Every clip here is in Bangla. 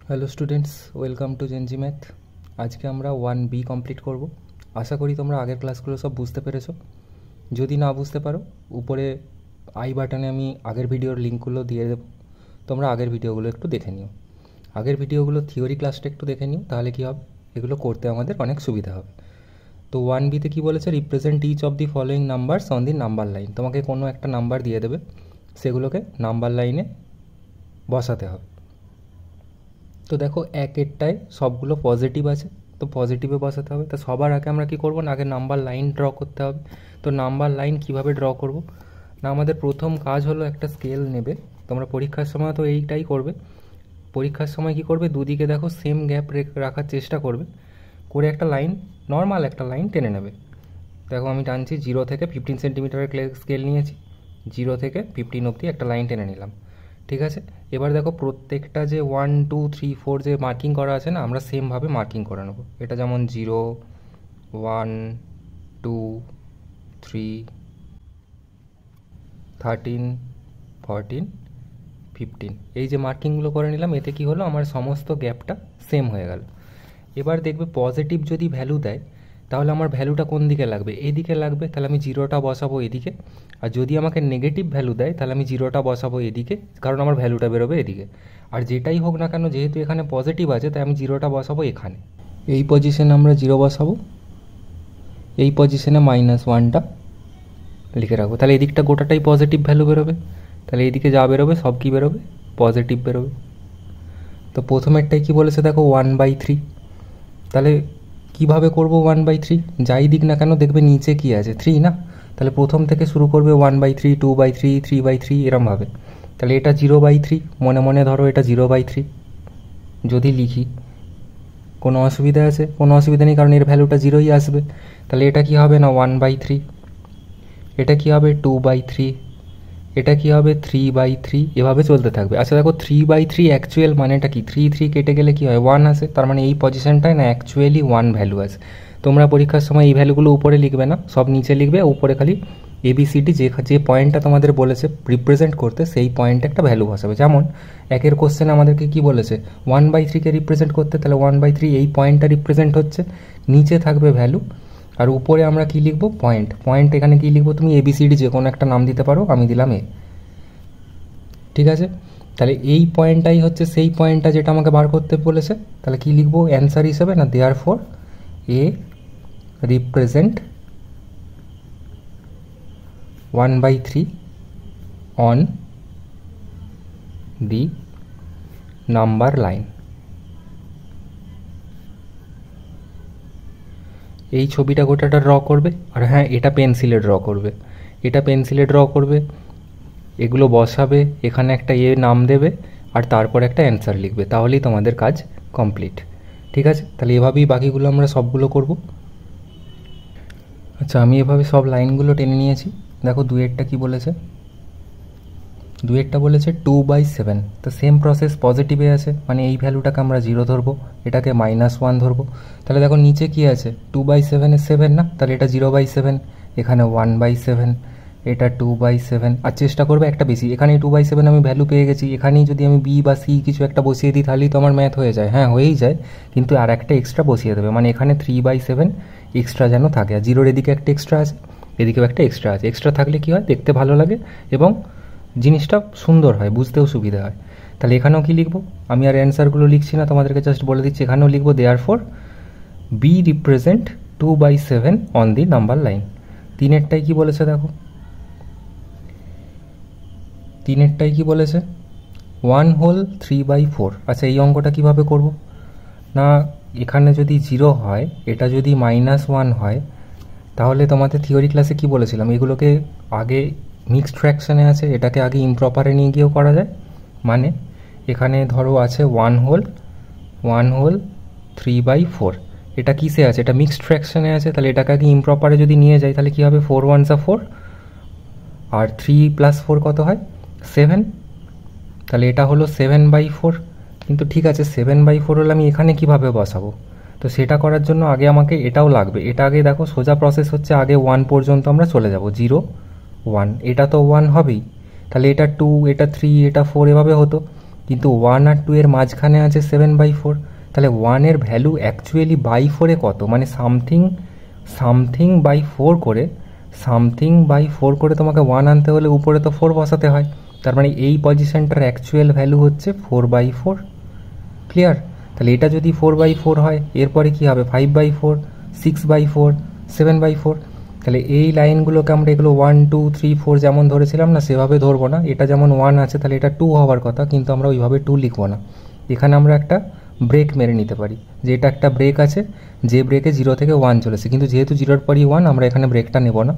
Hello students, welcome to Gen Z math. আজকে আমরা 1B কমপ্লিট করব। আশা করি তোমরা আগের ক্লাসগুলো সব বুঝতে পেরেছো। যদি না বুঝতে পারো, উপরে আই বাটনে আমি আগের ভিডিওর লিঙ্কগুলো দিয়ে দেবো, তোমরা আগের ভিডিওগুলো একটু দেখে নিও। আগের ভিডিওগুলো থিওরি ক্লাসটা একটু দেখে নিও, তাহলে কী হবে, এগুলো করতে আমাদের অনেক সুবিধা হবে। তো 1Bতে কী বলেছে, represent each of the following numbers on the number line. তোমাকে কোনো একটা নাম্বার দিয়ে দেবে, সেগুলোকে নাম্বার লাইনে বসাতে হবে। তো দেখো, একেরটায় সবগুলো পজিটিভ আছে, তো পজিটিভে বসাতে হবে। তো সবার আগে আমরা কি করব না, আগে নাম্বার লাইন ড্র করতে হবে। তো নাম্বার লাইন কিভাবে ড্র করব না, আমাদের প্রথম কাজ হলো একটা স্কেল নেবে। তোমরা পরীক্ষার সময় তো এইটাই করবে। পরীক্ষার সময় কি করবে, দুদিকে দেখো সেম গ্যাপ রাখার চেষ্টা করবে, করে একটা লাইন, নর্মাল একটা লাইন টেনে নেবে। দেখো আমি টানছি 0 থেকে 15 সেন্টিমিটারের স্কেল নিয়েছি, 0 থেকে 15 অবধি একটা লাইন টেনে নিলাম। ঠিক আছে, এবার দেখো প্রত্যেকটা যে 1 2 3 4 যে মার্কিং করা আছে না, আমরা সেমভাবে মার্কিং করে নেবো। এটা যেমন 0 1 2 3 13 14 15, এই যে মার্কিংগুলো করে নিলাম, এতে কি হলো, আমার সমস্ত গ্যাপটা সেম হয়ে গেল। এবার দেখবে পজিটিভ যদি ভ্যালু দেয়, তাহলে আমার ভ্যালুটা কোন দিকে লাগবে, এদিকে লাগবে, তাহলে আমি 0টা বসাবো এদিকে। আর যদি আমাকে নেগেটিভ ভ্যালু দেয়, তাহলে আমি 0টা বসাবো এদিকে, কারণ আমার ভ্যালুটা বেরোবে এদিকে। আর যেটাই হোক না কেন, যেহেতু এখানে পজিটিভ আছে, তাই আমি 0টা বসাবো এখানে, এই পজিশনে আমরা 0 বসাবো, এই পজিশনে -1টা লিখে রাখবো। তাহলে এদিকটা গোটাটাই পজিটিভ ভ্যালু বেরোবে, তাহলে এইদিকে যা বেরোবে সব কী বেরোবে, পজিটিভ বেরোবে। তো প্রথমেরটাই কি বলেছে দেখো, 1/3। তাহলে কিভাবে করব 1/3, যাই দিক না কেন দেখবে নিচে কি আছে, 3 না, তাহলে প্রথম থেকে শুরু করবে 1/3 2/3 3/3 এরমভাবে। তাহলে এটা 0/3, মনে মনে ধরো এটা 0/3 যদি লিখি, কোনো অসুবিধা আছে? কোনো অসুবিধা নেই, কারণ এর ভ্যালুটা 0ই আসবে। তাহলে এটা কি হবে না 1/3, এটা কি হবে 2/3, এটা কি হবে 3/3, এভাবে চলতে থাকবে। আচ্ছা দেখো 3/3 অ্যাকচুয়াল মানেটা কি, 3 কেটে গেলে কি হয়, 1 আসে, তার মানে এই পজিশনটায় না অ্যাকচুয়ালি 1 ভ্যালু আছে। তোমরা পরীক্ষার সময় এই ভ্যালুগুলো উপরে লিখবে না, সব নিচে লিখবে, উপরে খালি ABCD যে পয়েন্টটা তোমাদের বলেছে রিপ্রেজেন্ট করতে, সেই পয়েন্টে একটা ভ্যালু বসাবে। যেমন একের কোশ্চেন আমাদেরকে কি বলেছে, 1/3কে রিপ্রেজেন্ট করতে, তাহলে 1/3 এই পয়েন্টটা রিপ্রেজেন্ট হচ্ছে, নিচে থাকবে ভ্যালু, আর উপরে আমরা কি লিখবো, পয়েন্ট। পয়েন্ট এখানে কি লিখবো, তুমি ABCD যে কোনো একটা নাম দিতে পারো, আমি দিলাম এ। ঠিক আছে, তাহলে এই পয়েন্টটাই হচ্ছে সেই পয়েন্টটা যেটা আমাকে বার করতে বলেছে। তাহলে কি লিখবো অ্যান্সার হিসেবে না, therefore A represent 1/3 on the number line. এই ছবিটা গোটাটা ড্র করবে, আর হ্যাঁ এটা পেন্সিলে ড্র করবে, এটা পেন্সিলে ড্র করবে, এগুলো বসাবে, এখানে একটা নাম দেবে, আর তারপর একটা অ্যান্সার লিখবে, তাহলেই তোমাদের কাজ কমপ্লিট। ঠিক আছে, তাহলে এভাবেই বাকিগুলো আমরা সবগুলো করব। আচ্ছা আমি এভাবে সব লাইনগুলো টেনে নিয়েছি। দেখো দুয়েরটা কি বলেছে, দুয়েরটা বলেছে 2/7। তো সেম প্রসেস পজিটিভে আছে, মানে এই ভ্যালুটাকে আমরা 0 ধরবো, এটাকে -1 ধরবো। তাহলে দেখো নিচে কি আছে, 2/7 এর 7 না, তাহলে এটা 0/7, এখানে 1/7, এটা 2/7। আর চেষ্টা করবে একটা বেশি, এখানে 2/7 আমি ভ্যালু পেয়ে গেছি, এখানেই যদি আমি B বা C কিছু একটা বসিয়ে দিই, তাহলেই তো আমার ম্যাথ হয়ে যায়। হ্যাঁ হয়েই যায়, কিন্তু আর একটা এক্সট্রা বসিয়ে দেবে, মানে এখানে 3/7 এক্সট্রা যেন থাকে। আর 0-র এদিকে একটা এক্সট্রা আছে, এদিকেও একটা এক্সট্রা আছে। এক্সট্রা থাকলে কি হয়, দেখতে ভালো লাগে এবং জিনিসটা সুন্দর হয়, বুঝতেও সুবিধা হয়। তাহলে এখানেও কি লিখবো, আমি আর অ্যান্সারগুলো লিখছি না, তোমাদেরকে জাস্ট বলে দিচ্ছি, এখানেও লিখবো therefore B represent 2/7 on the number line. তিনেরটাই কি বলেছে দেখো, তিনেরটাই কি বলেছে, 1/3/4। আচ্ছা এই অঙ্কটা কিভাবে করব না, এখানে যদি 0 হয়, এটা যদি -1 হয়, তাহলে তোমাদের থিওরি ক্লাসে কি বলেছিলাম, এগুলোকে আগে মিক্সড ফ্র্যাকশানে আছে, এটাকে আগে ইমপ্রপারে নিয়ে গিয়েও করা যায়। মানে এখানে ধরো আছে 1/3/4, এটা কিসে আছে, এটা মিক্সড ফ্র্যাকশানে আছে, তাহলে এটাকে আগে ইমপ্রপারে যদি নিয়ে যাই, তাহলে কী হবে, 4 1s are 4, আর 3 + 4 কত হয়, 7। তাহলে এটা হলো 7/4। কিন্তু ঠিক আছে 7/4 হলে আমি এখানে কিভাবে বসাবো, তো সেটা করার জন্য আগে আমাকে এটাও লাগবে। এটা আগে দেখো সোজা প্রসেস হচ্ছে, আগে 1 পর্যন্ত আমরা চলে যাব, 0 1, এটা তো 1 হবেই, তাহলে এটা 2, এটা 3, এটা 4 এভাবে হতো। কিন্তু 1 আর 2 এর মাঝখানে আছে 7/4। তাহলে 1 এর ভ্যালু অ্যাকচুয়ালি বাই 4-এ কত, মানে সামথিং বাই 4 করে, সামথিং বাই 4 করে তোমাকে 1 আনতে হলে উপরে তো 4 বসাতে হয়। তার মানে এই পজিশনটার অ্যাকচুয়াল ভ্যালু হচ্ছে 4/4। ক্লিয়ার? তাহলে এটা যদি 4/4 হয়, এরপরে কি হবে 5/4, 6/4, 7/4। তাহলে এই লাইনগুলোকে আমরা এগুলো 1 2 3 4 যেমন ধরেছিলাম না সেভাবে ধরবো না। এটা যেমন 1 আছে তাহলে এটা 2 হওয়ার কথা, কিন্তু আমরা ওইভাবে 2 লিখবো না। এখানে আমরা একটা ব্রেক মেরে নিতে পারি, যে এটা একটা ব্রেক আছে, যে ব্রেকে 0 থেকে 1 চলেছে, কিন্তু যেহেতু 0-র পরই 1, আমরা এখানে ব্রেকটা নেব না।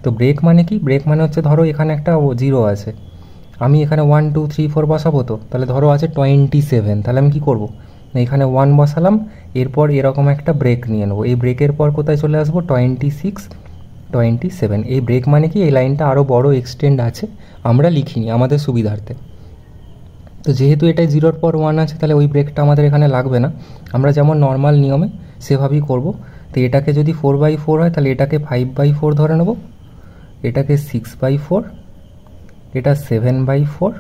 তো ব্রেক মানে কি? ব্রেক মানে হচ্ছে ধরো এখানে একটা 0 আছে, আমি এখানে 1 2 3 4 বসাবো, তো তাহলে ধরো আছে 27, তাহলে আমি কি করব না এখানে 1 বসালাম, এরপর এরকম একটা ব্রেক নিয়ে নেবো। এই ব্রেকের পর কোথায় চলে আসবো 26 27। এই ব্রেক মানে কি? এই লাইনটা আরও বড় এক্সটেন্ড আছে, আমরা লিখিনি আমাদের সুবিধার্থে। তো যেহেতু এটাই 0-র পর 1 আছে তাহলে ওই ব্রেকটা আমাদের এখানে লাগবে না, আমরা যেমন নর্মাল নিয়মে সেভাবেই করব। তো এটাকে যদি 4/4 হয় তাহলে এটাকে 5/4 ধরে নেব, এটাকে 6/4, এটা 7/4,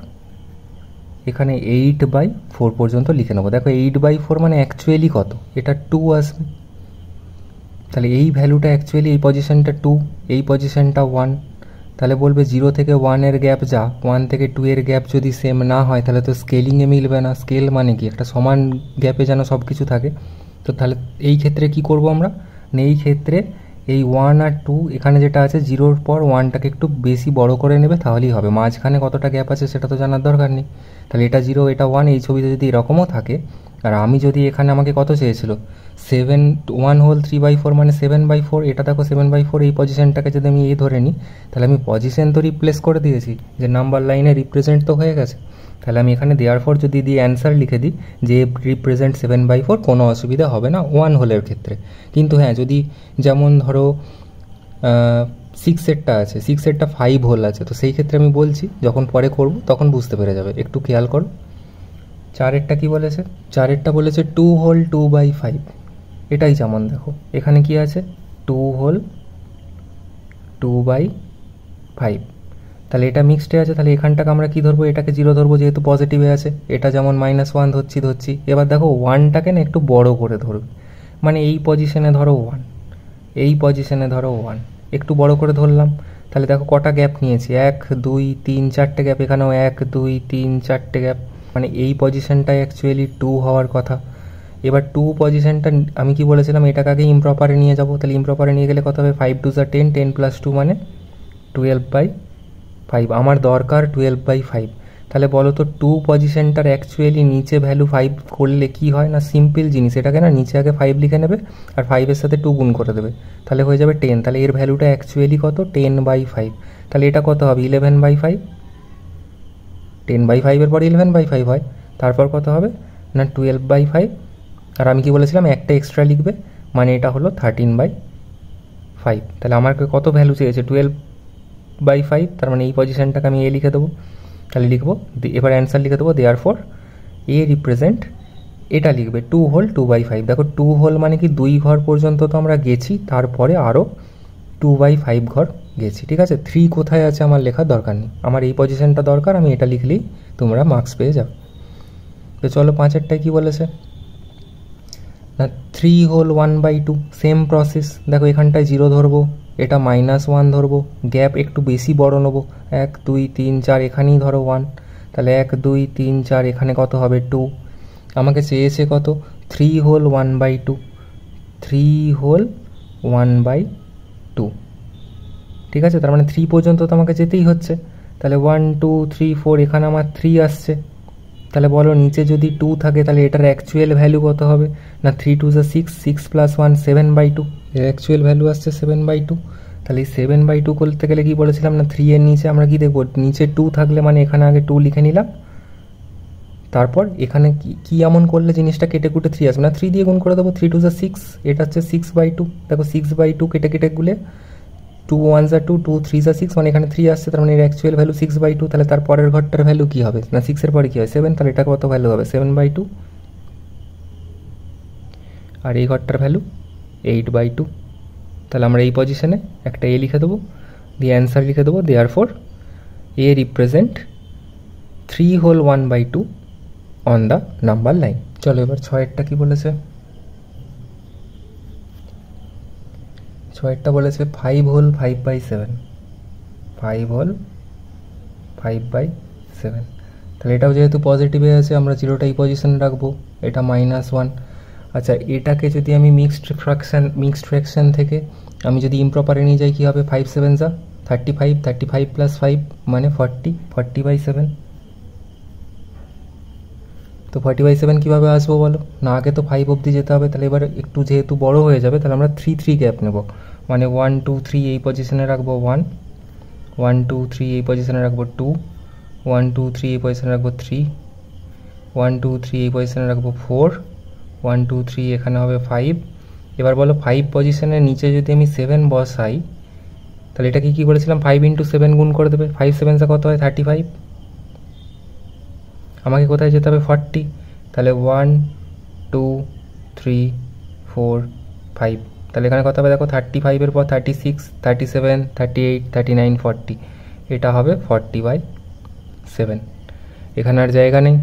এখানে 8/4 পর্যন্ত লিখে নেবো। দেখো 8/4 মানে অ্যাকচুয়ালি কত? এটা 2 আসবে। তাহলে এই ভ্যালুটা অ্যাকচুয়ালি এই পজিশনটা 2, এই পজিশনটা 1। তাহলে বলবে 0 থেকে 1 এর গ্যাপ যা, 1 থেকে 2 এর গ্যাপ যদি সেম না হয় তাহলে তো স্কেলিংয়ে মিলবে না। স্কেল মানে কি? একটা সমান গ্যাপে যেন সব কিছু থাকে। তো তাহলে এই ক্ষেত্রে কি করব আমরা? এই ক্ষেত্রে এই 1 আর 2 এখানে যেটা আছে 0-র পর 1টাকে একটু বেশি বড় করে নেবে, তাহলেই হবে। মাঝখানে কতটা গ্যাপ আছে সেটা তো জানার দরকার নেই। তাহলে এটা 0 এটা 1, এই ছবিতে যদি এরকমও থাকে, আর আমি যদি এখানে আমাকে কত চেয়েছিল 1 হোল 3/4 মানে 7/4, এটা দেখো 7/4, এই পজিশনটাকে যদি আমি ধরে নিই তাহলে আমি পজিশন তো রিপ্লেস করে দিয়েছি, যে নাম্বার লাইনে রিপ্রেজেন্ট তো হয়ে গেছে। তাহলে আমি এখানে দেয়ারফর যদি দিয়ে অ্যান্সার লিখে দিই যে রিপ্রেজেন্ট 7/4, কোনো অসুবিধা হবে না 1 হোলের ক্ষেত্রে। কিন্তু হ্যাঁ, যদি যেমন ধরো 6-এরটা আছে, 6-এরটা 5 হোল আছে, তো সেই ক্ষেত্রে আমি বলছি যখন পরে করব তখন বুঝতে পেরে যাবে, একটু খেয়াল করো। 4-এরটা কি বলেছে? 4-এরটা বলেছে 2 হোল 2/5। এটাই যেমন দেখো এখানে কি আছে 2 হোল 2/5, তাহলে এটা মিক্সডে আছে। তাহলে এখানটাকে আমরা কি ধরবো? এটাকে 0 ধরবো যেহেতু পজিটিভে আছে। এটা যেমন -1 ধরছি। এবার দেখো 1টাকে না একটু বড় করে ধরবে, মানে এই পজিশনে ধরো 1, এই পজিশনে ধরো 1, একটু বড় করে ধরলাম। তাহলে দেখো কটা গ্যাপ নিয়েছি, 1 2 3 4টে গ্যাপ, এখানেও 1 2 3 4টে গ্যাপ, মানে এই পজিশনটাই অ্যাকচুয়ালি 2 হওয়ার কথা। এবার 2 পজিশনটা আমি কি বলেছিলাম, এটাকে আগে ইমপ্রপারে নিয়ে যাব। তাহলে ইমপ্রপারে নিয়ে গেলে কত হবে? 5 2 10, 10 + 2 মানে 12/5। আমার দরকার 12/5। তাহলে বলো তো 2 পজিশনটার অ্যাকচুয়ালি নিচে ভ্যালু 5 করলে কি হয় না? সিম্পল জিনিস, এটাকে না নিচে আগে 5 লিখে নেবে আর 5-এর সাথে 2 গুণ করে দেবে, তাহলে হয়ে যাবে 10। তাহলে এর ভ্যালুটা অ্যাকচুয়ালি কত? 10/5। তাহলে এটা কত হবে? 11/5। 10/5-এর পর 11/5 হয়, তারপর কত হবে না 12/5। আর আমি কি বলেছিলাম একটা এক্সট্রা লিখবে, মানে এটা হলো 13/5। তাহলে আমাকে কত ভ্যালু চেয়েছে? 12/5। তার মানে এই পজিশনটাকে আমি লিখে দেবো। তাহলে লিখবো, এবার অ্যান্সার লিখে দেবো দেয়ারফর এ রিপ্রেজেন্ট, এটা লিখবে 2 হোল 2/5। দেখো 2 হোল মানে কি 2 ঘর পর্যন্ত তো আমরা গেছি, তারপরে আরও 2/5 ঘর গেছি। ঠিক আছে, 3 কোথায় আছে আমার লেখার দরকার নেই, আমার এই পজিশনটা দরকার, আমি এটা লিখলেই তোমরা মার্কস পেয়ে যাও। তো চলো 5-এরটায় কী বলেছে না 3 হোল 1/2, সেম প্রসেস। দেখো এখানটায় 0 ধরবো, এটা -1 ধরবো, গ্যাপ একটু বেশি বড় নেবো, 1 2 3 4, এখানেই ধরো 1, তাহলে 1 2 3 4, এখানে কত হবে 2। আমাকে চেয়েছে কত? 3 হোল 1/2, 3 হোল 1/2। ঠিক আছে, তার মানে 3 পর্যন্ত তো আমাকে যেতেই হচ্ছে। তাহলে 1 2 3 4, এখানে আমার 3 আসছে। তাহলে বলো নিচে যদি 2 থাকে তাহলে এটার অ্যাকচুয়াল ভ্যালু কত হবে না 3 2 6, 6 + 1 7/2, এর অ্যাকচুয়াল ভ্যালু আসছে 7/2। তাহলে এই 7/2 করতে গেলে কি বলেছিলাম না 3 এর নিচে আমরা কি দেখবো? নিচে 2 থাকলে মানে এখানে আগে 2 লিখে নিলাম, তারপর এখানে কি এমন করলে জিনিসটা কেটে কুটে 3 আসবে না, 3 দিয়ে গুণ করে দেবো। 3 2 6, এটা হচ্ছে 6/2। দেখো 6/2 কেটে কেটে গুলে 2 1 2, 2 3 6, মানে এখানে 3 আসছে, তার মানে এর অ্যাকচুয়াল ভ্যালু 6/2। তাহলে তার পরের ঘরটার ভ্যালু কী হবে না 6-এর পরে কী হয় 7, তাহলে এটা কত ভ্যালু হবে 7/2, আর এই ঘরটার ভ্যালু 8/2। তাহলে আমরা এই পজিশনে একটা এ লিখে দেবো, দিয়ে অ্যান্সার লিখে দেবো therefore A represent 3 whole 1/2 on the number line. চলো এবার 6-এরটা কি বলেছে, 6-এরটা বলেছে 5 হোল 5/7, 5 হোল 5/7। তাহলে এটাও যেহেতু পজিটিভে আছে আমরা জিরোটা এই পজিশনে রাখবো, এটা -1। আচ্ছা এটাকে যদি আমি মিক্সড ফ্র্যাকশন থেকে আমি যদি ইমপ্রপারে নিয়ে যাই কী হবে, 5 7 যা 35, 35 + 5 মানে 40, 40/7। তো 40/7 কীভাবে আসবো বলো, না আগে তো 5 অবধি যেতে হবে, তাহলে এবার একটু যেহেতু বড় হয়ে যাবে তাহলে আমরা 3 গ্যাপ নেব, মানে 1 2 3 এই পজিশনে রাখবো 1, 1 2 3 এই পজিশনে রাখবো 2, 1 2 3 এই পজিশনে রাখবো 3, 1 2 3 এই পজিশনে রাখবো 4, 1 2 3 এখানে হবে 5। এবার বলো 5 পজিশনের নিচে যদি আমি 7 বসাই তাহলে এটাকে কী বলেছিলাম, 5 × 7 গুণ করে দেবে, 5 7 কত হয় 35। আমাকে কোথায় যেতে হবে 40, তাহলে 1 2 3 4 5, তাহলে এখানে কত হবে দেখো 35-এর পর 36 37 38 39 40, এটা হবে 40/7। এখানে আর জায়গা নেই,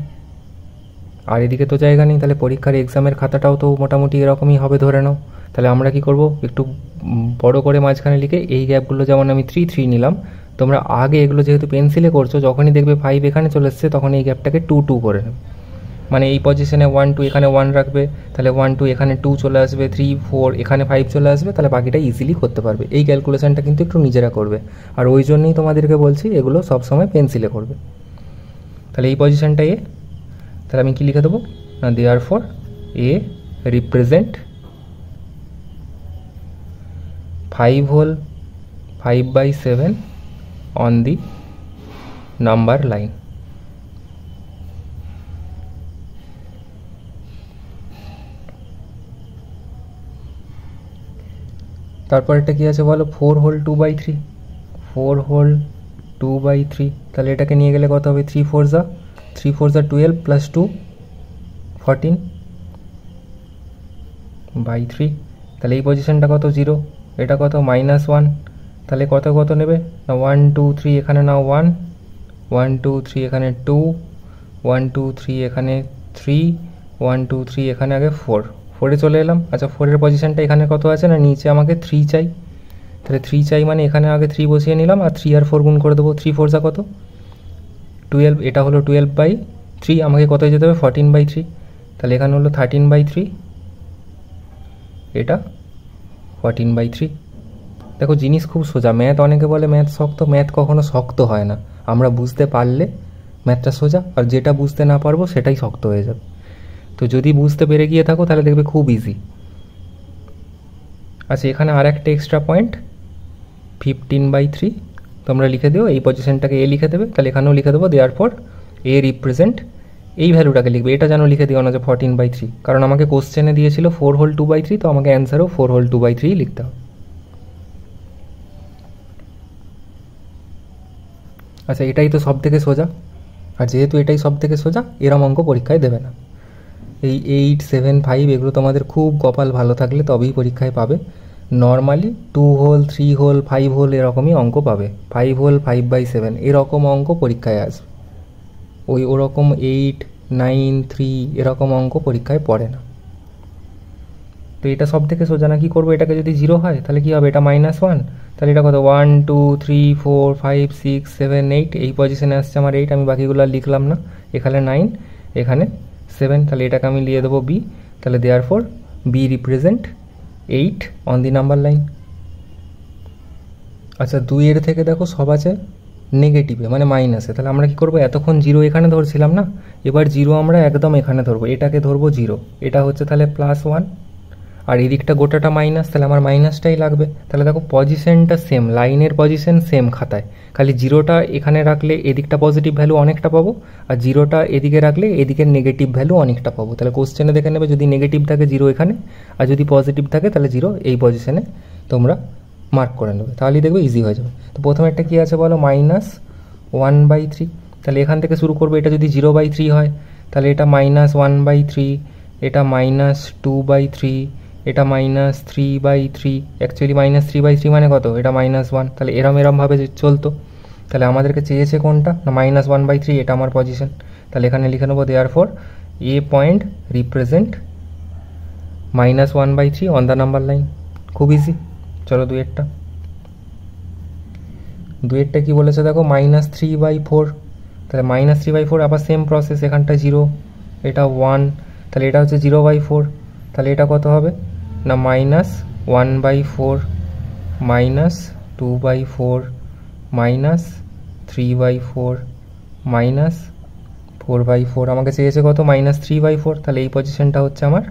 আর এদিকে তো জায়গা নেই, তাহলে পরীক্ষার এক্সামের খাতাটাও তো মোটামুটি এরকমই হবে ধরে নাও। তাহলে আমরা কি করব, একটু বড় করে মাঝখানে লিখে এই গ্যাপগুলো যেমন আমি 3 3 নিলাম, তোমরা আগে এগুলো যেহেতু পেন্সিলে করছো যখনই দেখবে 5 এখানে চলে এসছে তখন এই গ্যাপটাকে 2 2 করে নেবে, মানে এই পজিশনে 1 2 এখানে 1 রাখবে, তাহলে 1 2 এখানে 2 চলে আসবে, 3 4 এখানে 5 চলে আসবে, তাহলে বাকিটা ইজিলি করতে পারবে। এই ক্যালকুলেশনটা কিন্তু একটু নিজেরা করবে, আর ওই জন্যই তোমাদেরকে বলছি এগুলো সবসময় পেন্সিলে করবে। তাহলে এই পজিশনটা এ, তাহলে আমি কি লিখে দেবো না, therefore A represent 5 whole 5/7 on the number line. তারপর এটা কি আছে বলো, 4 হোল 2/3, 4 হোল 2/3, তাহলে এটাকে নিয়ে গেলে কত হবে, 3 4 যা 12 + 2 14/3, তাহলে এই পজিশনটা কত 0, এটা কত -1, তাহলে কত কত নেবে না 1 2 3 এখানে নাও 1, 1 2 3 এখানে 2, 1 2 3 এখানে 3, 1 2 3 এখানে আগে 4, 4-এ চলে এলাম। আচ্ছা 4-এর পজিশনটা এখানে কত আছে না, নিচে আমাকে 3 চাই, তাহলে 3 চাই মানে এখানে আগে 3 বসিয়ে নিলাম, আর 3 আর 4 গুণ করে দেবো, 3 4 যা কত 12, এটা হলো 12/3, আমাকে কত যেতে হবে 14/3, তাহলে এখানে হলো 13/3, এটা 14/3। দেখো জিনিস খুব সোজা, ম্যাথ অনেকে বলে ম্যাথ শক্ত, ম্যাথ কখনো শক্ত হয় না, আমরা বুঝতে পারলে ম্যাথটা সোজা, আর যেটা বুঝতে না পারবো সেটাই শক্ত হয়ে যাবে। তো যদি বুঝতে পেরে গিয়ে থাকো তাহলে দেখবে খুব ইজি। আচ্ছা এখানে আর একটা এক্সট্রা পয়েন্ট 15/3 তোমরা লিখে দিও, এই পজিশনটাকে এ লিখে দেবে, তাহলে এখানেও লিখে দেবো দেয়ারফর এ রিপ্রেজেন্ট, এই ভ্যালুটাকে লিখবে, এটা যেন লিখে দিও না যে 14/3, কারণ আমাকে কোশ্চেনে দিয়েছিল 4 হোল 2/3, তো আমাকে অ্যান্সারও 4 হোল 2/3 লিখতে হবে। আচ্ছা এটাই তো সব থেকে সোজা, আর যেহেতু এটাই সব থেকে সোজা এরম অঙ্ক পরীক্ষায় দেবে না। এই 8 7 5 এগুলো তোমাদের খুব কপাল ভালো থাকলে তবেই পরীক্ষায় পাবে, নর্মালি 2 হোল 3 হোল 5 হোল এরকমই অঙ্ক পাবে, 5 হোল 5/7 এরকম অঙ্ক পরীক্ষায় আসবে, ওরকম 8 9 3 এরকম অঙ্ক পরীক্ষায় পড়ে না। তো এটা সব থেকে সোজা না, কি করবো, এটাকে যদি 0 হয় তাহলে কি হবে, এটা -1, তাহলে এটা কত 1 2 3 4 5 6 7 8, এই পজিশনে আসছে আমার 8, আমি বাকিগুলো আর লিখলাম না, এখানে 9 এখানে 7, তাহলে এটাকে আমি লিখে দেবো বি, তাহলে therefore B represent 8 on the number line. আচ্ছা 2-এর থেকে দেখো সব আছে নেগেটিভে মানে মাইনাসে, তাহলে আমরা কি করবো, এতক্ষণ 0 এখানে ধরছিলাম না, এবার 0 আমরা একদম এখানে ধরবো, এটাকে ধরবো 0, এটা হচ্ছে তাহলে +1, আর এদিকটা গোটাটা মাইনাস, তাহলে আমার মাইনাসটাই লাগবে। তাহলে দেখো পজিশনটা সেম, লাইনের পজিশন সেম খাতায়, খালি 0টা এখানে রাখলে এদিকটা পজিটিভ ভ্যালু অনেকটা পাবো, আর 0টা এদিকে রাখলে এদিকের নেগেটিভ ভ্যালু অনেকটা পাবো। তাহলে কোশ্চেনে দেখে নেবে যদি নেগেটিভ থাকে 0 এখানে, আর যদি পজিটিভ থাকে তাহলে 0 এই পজিশনে তোমরা মার্ক করে নেবে, তাহলেই দেখবে ইজি হয়ে যাবে। তো প্রথমে একটা কী আছে বলো, -1/3, তাহলে এখান থেকে শুরু করবো, এটা যদি 0/3 হয় তাহলে এটা -1/3, এটা -2/3, এটা -3/3, অ্যাকচুয়ালি -3/3 মানে কত, এটা -1, তাহলে এরমভাবে চলতো। তাহলে আমাদেরকে চেয়েছে কোনটা না -1/3, এটা আমার পজিশন, তাহলে এখানে লিখে নেবো therefore A point represent -1/3 on the number line. খুব ইজি। চলো দুয়েরটা কি বলেছে দেখো, -3/4। তাহলে -3/4 আবার সেম প্রসেস, এখানটা 0, এটা 1, তাহলে এটা হচ্ছে 0/4। তাহলে এটা কত হবে না -1/4 -2/4 -3/4 -4/4। আমাকে চেয়েছে কত -3/4। তাহলে এই পজিশনটা হচ্ছে আমার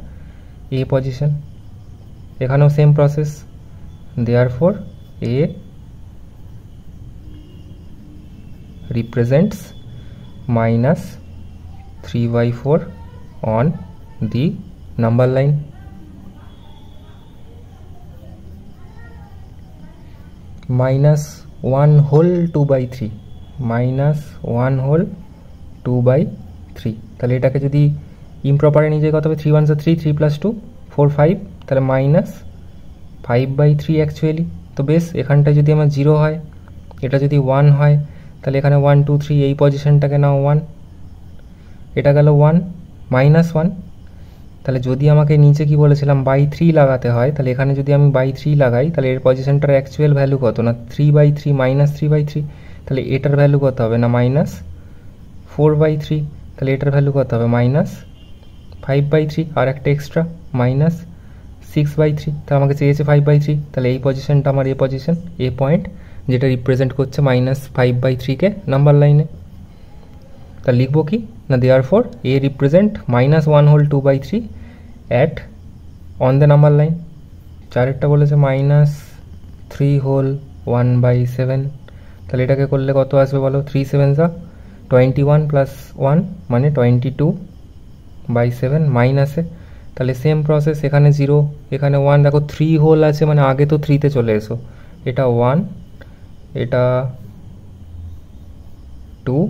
এ পজিশন। এখানেও same process, therefore A represents -3/4 on the number line. -1 whole 2/3 -1 whole 2/3। তাহলে এটাকে যদি ইমপ্রপারে নিয়ে যাই কত হবে, 3 1 3, 3 + 2 4 5, তাহলে -5/3 অ্যাকচুয়ালি। তো বেশ, এখানটায় যদি আমার 0 হয়, এটা যদি 1 হয়, তাহলে এখানে 1 2 3 এই পজিশনটাকে নাও 1, এটা গেল 1 -1। তাহলে যদি আমাকে নিচে কি বলেছিলাম /3 লাগাতে হয়, তাহলে এখানে যদি আমি /3 লাগাই, তাহলে এর পজিশনটার অ্যাকচুয়াল ভ্যালু কত না 3/3 -3/3। তাহলে এটার ভ্যালু কত হবে না -4/3। তাহলে এটার ভ্যালু কত হবে -5/3, আর একটা এক্সট্রা -6/3। তাহলে আমাকে চেয়েছে 5/3। তাহলে এই পজিশনটা আমার এ পজিশন, এ পয়েন্ট, যেটা রিপ্রেজেন্ট করছে -5/3-কে নাম্বার লাইনে। তা লিখবো কি না therefore A represent -1 whole 2/3 at on the number line. চারেরটা বলেছে -3 whole 1/7। তাহলে এটাকে করলে কত আসবে বলো, 3 7 21 + 1 মানে 22/7 মাইনাসে। তাহলে সেম প্রসেস, এখানে 0, এখানে 1, দেখো 3 হোল আছে মানে আগে তো 3-তে চলে এসো। এটা 1, এটা 2,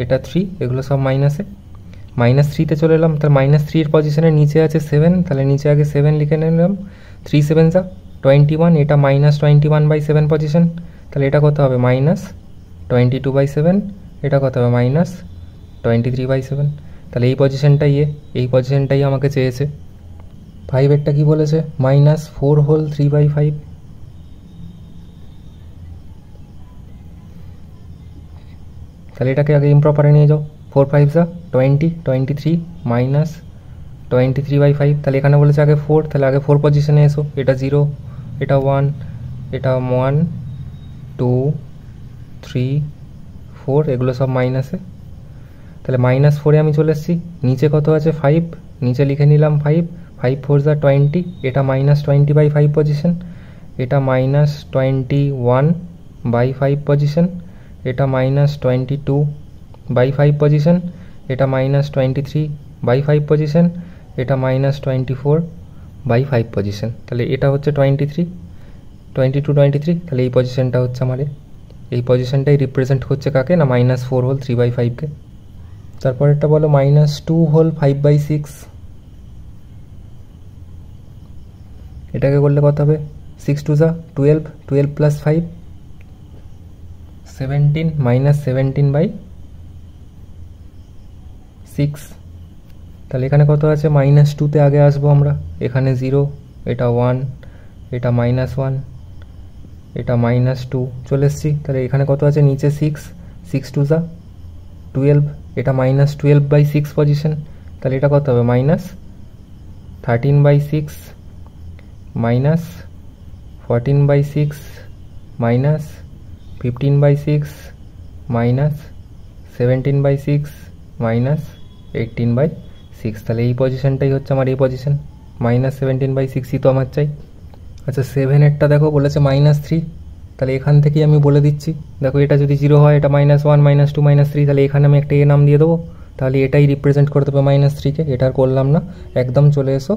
এটা 3, এগুলো সব মাইনাসে। -3-তে চলে এলাম, তাহলে -3 এর পজিশনের নিচে আছে 7, তাহলে নিচে আগে 7 লিখে নিলাম। 3 7 21, এটা -21/7 পজিশন। তাহলে এটা কত হবে -22/7, এটা কত হবে -23/7। তাহলে এই পজিশনটাই এই পজিশনটাই আমাকে চেয়েছে। 5-এরটা কি বলেছে -4 whole 3/5। তাহলে এটাকে আগে ইমপ্রপারে নিয়ে যাও, 4 5 20, 23 -23/5। তাহলে এখানে বলেছে আগে 4, তাহলে আগে 4 পজিশনে এসো। এটা 0, এটা 1, এটা 1 2 3 4, এগুলো সব মাইনাসে। তাহলে -4-এ আমি চলে এসেছি। নিচে কত আছে 5, নিচে লিখে নিলাম 5, 5 4 20, এটা -20/5 পজিশন, এটা -21/5 পজিশন, এটা -22/5 পজিশন, এটা -23/5 পজিশন, এটা -24/5 পজিশন। তাহলে এটা হচ্ছে 23 22 23। তাহলে এই পজিশনটা হচ্ছে আমার, এই পজিশনটাই রিপ্রেজেন্ট করছে কাকে না -4 whole 3/5-কে। তারপর এটা বলো -2 whole 5/6। এটাকে করলে কত হবে, 6 2 12, 12 + 5 17, -17/6। তাহলে এখানে কত আছে -2-তে আগে আসবো আমরা, এখানে 0, এটা 1, এটা -1, এটা -2 চলে এসেছি। তাহলে এখানে কত আছে নিচে 6, 6 2 12, এটা -12/6 পজিশন। তাহলে এটা কত হবে -13/6 -14/6 -15/6 -17/6 -18/6। তাহলে এই পজিশনটাই হচ্ছে আমার এই পজিশন, -17/6ই তো আমার চাই। আচ্ছা 7-এরটা দেখো বলেছে -3। তাহলে এখান থেকেই আমি বলে দিচ্ছি, দেখো এটা যদি 0 হয়, এটা -1 -2 -3, তাহলে এখানে আমি একটা নাম দিয়ে দেবো। তাহলে এটাই রিপ্রেজেন্ট করতে হবে -3-কে। এটা আর করলাম না, একদম চলে এসো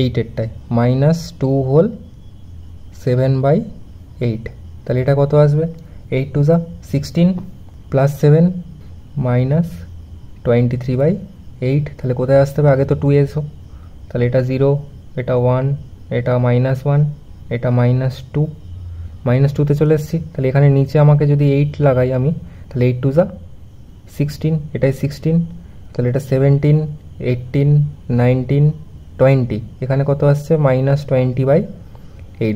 8-এরটায়, -2 whole 7/8। তাহলে এটা কত আসবে, 8 2 16 + 7 -23/8। তাহলে কোথায় আসতে হবে, আগে তো 2 এসো। তাহলে এটা 0, এটা 1, এটা -1, এটা -2, -2-তে চলে এসেছি। তাহলে এখানে নিচে আমাকে যদি 8 লাগাই আমি, তাহলে 8 2 16, এটাই 16, তাহলে এটা 17, 18, 19, 20, এখানে কত আসছে -20/8।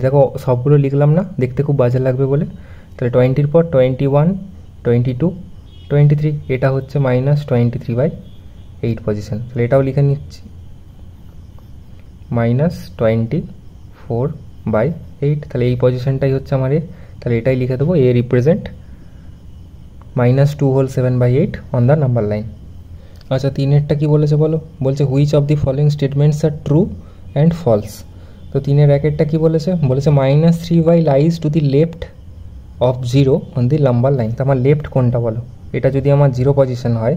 দেখো সবগুলো লিখলাম না, দেখতে খুব বাজে লাগবে বলে। তাহলে 20-র পর 21, 22, 23, এটা হচ্ছে -23/8 পজিশন। তাহলে এটাও লিখে নিচ্ছি -24/8। তাহলে এই পজিশনটাই হচ্ছে আমার এ, তাহলে এটাই লিখে দেবো A represent -2/7/8 on the number line. আচ্ছা, 3-এরটা কি বলেছে বলো, বলছে which of the following statements are true and false. তো 3-এর একেরটা কি বলেছে, বলেছে -3y lies to the left of 0 on the number line. তো আমার লেফট কোনটা বলো, এটা যদি আমার 0 পজিশন হয়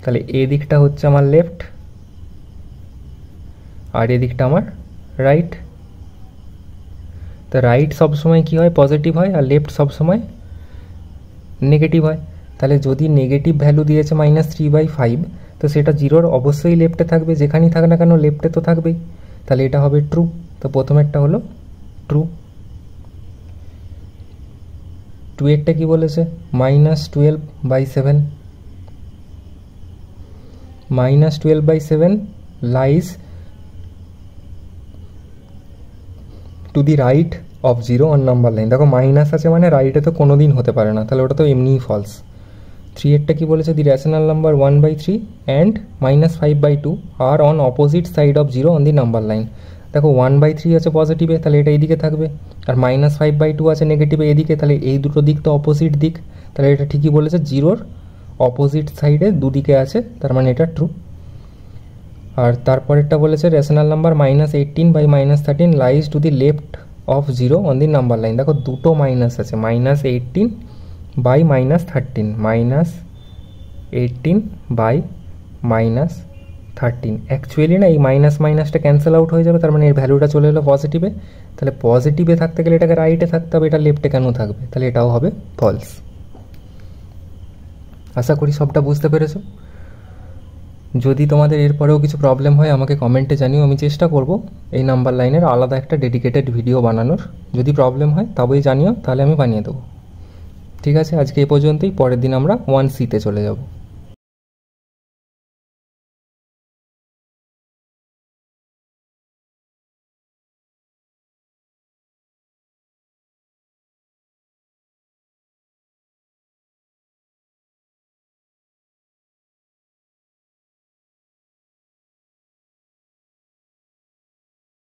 তাহলে এ দিকটা হচ্ছে আমার লেফট আর এদিকটা আমার রাইট। তো রাইট সবসময় কী হয়, পজিটিভ হয়, আর লেফট সবসময় নেগেটিভ হয়। তাহলে যদি নেগেটিভ ভ্যালু দিয়েছে -3/5, তো সেটা 0-র অবশ্যই লেফটে থাকবে, যেখানেই থাক না কেন লেফটে তো থাকবেই। তাহলে এটা হবে ট্রু। তো প্রথমেরটা হলো ট্রু। 2-এরটা কি বলেছে, -12/7, -12/7 lies to the right of 0 on number line. দেখো মাইনাস আছে মানে রাইটে তো কোনো দিন হতে পারে না, তাহলে ওটা তো এমনিই ফলস। 3-এরটা কি বলেছে, the rational number 1/3 and -5/2 are on opposite side of 0 on the number line. দেখো 1/3 আছে পজিটিভে, তাহলে এটা এইদিকে থাকবে, আর -5/2 আছে নেগেটিভে এদিকে, তাহলে এই দুটো দিক তো অপোজিট দিক, তাহলে এটা ঠিকই বলেছে 0-র অপোজিট সাইডে দুদিকে আছে, তার মানে এটা ট্রু। আর তারপরেরটা বলেছে rational number -18/-13 lies to the left of 0 on the number line. দেখো দুটো মাইনাস আছে, -18/-13, -18/-13। অ্যাকচুয়ালি না এই মাইনাসটা ক্যান্সেল আউট হয়ে যাবে, তার মানে এর ভ্যালুটা চলে এলো পজিটিভে। তাহলে পজিটিভে থাকতে গেলে এটাকে রাইটে থাকতে হবে, এটা লেফটে কেন থাকবে, তাহলে এটাও হবে ফলস। আশা করি সবটা বুঝতে পেরেছো। যদি তোমাদের এরপরেও কিছু প্রবলেম হয় আমাকে কমেন্টে জানিও, আমি চেষ্টা করব এই নাম্বার লাইনের আলাদা একটা ডেডিকেটেড ভিডিও বানানোর। যদি প্রবলেম হয় তবেই জানিও, তাহলে আমি বানিয়ে দেবো। ঠিক আছে, আজকে এই পর্যন্তই। পরের দিন আমরা 1C তে চলে যাব।